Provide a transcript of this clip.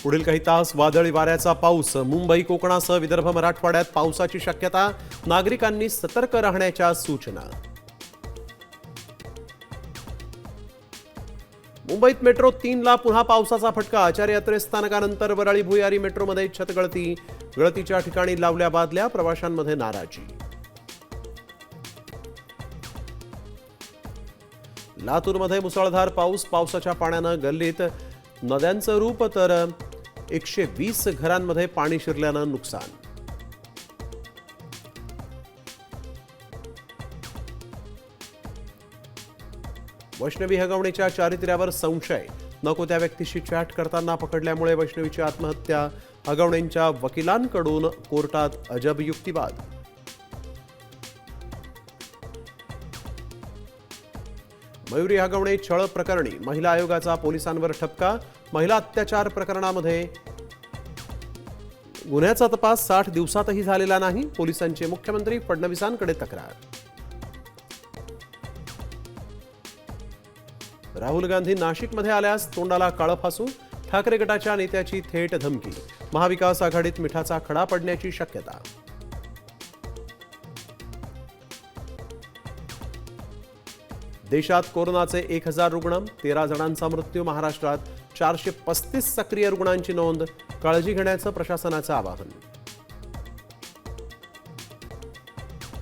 पुढील काही तास वादळी वाऱ्याचा पाऊस. मुंबई कोकणासह विदर्भ मराठवाड्यात पावसाची शक्यता. नागरिकांनी सतर्क राहण्याच्या सूचना. मुंबईत मेट्रो 3 ला पुन्हा पावसाचा फटका. आचार्य यात्रे स्थानकानंतर वरळी भुयारी मेट्रोमध्ये छतगळती. गळतीच्या ठिकाणी लावल्या बादल्या. प्रवाशांमध्ये नाराजी. लातूरमध्ये मुसळधार पाऊस. पावसाच्या पाण्यानं गल्लीत नद्यांचं रूप, तर 120 घरांमध्ये पाणी शिरल्यानं नुकसान. वैष्णवी हगवणीच्या चारित्र्यावर संशय. नको त्या व्यक्तीशी चॅट करताना पकडल्यामुळे वैष्णवीची आत्महत्या. हगवणींच्या वकिलांकडून कोर्टात अजब युक्तिवाद. मयुरी हगवणे छळ प्रकरणी महिला आयोगाचा पोलिसांवर ठपका. महिला अत्याचार प्रकरणामध्ये गुन्ह्याचा तपास 60 दिवसातही झालेला नाही. पोलिसांची मुख्यमंत्री फडणवीसांकडे तक्रार. राहुल गांधी नाशिकमध्ये आल्यास तोंडाला काळं फासू. ठाकरे गटाच्या नेत्याची थेट धमकी. महाविकास आघाडीत मिठाचा खडा पडण्याची शक्यता. देशात कोरोनाचे 1000 रुग्ण. 13 जणांचा मृत्यू. महाराष्ट्रात 435 सक्रिय रुग्णांची नोंद. काळजी घेण्याचं प्रशासनाचं आवाहन.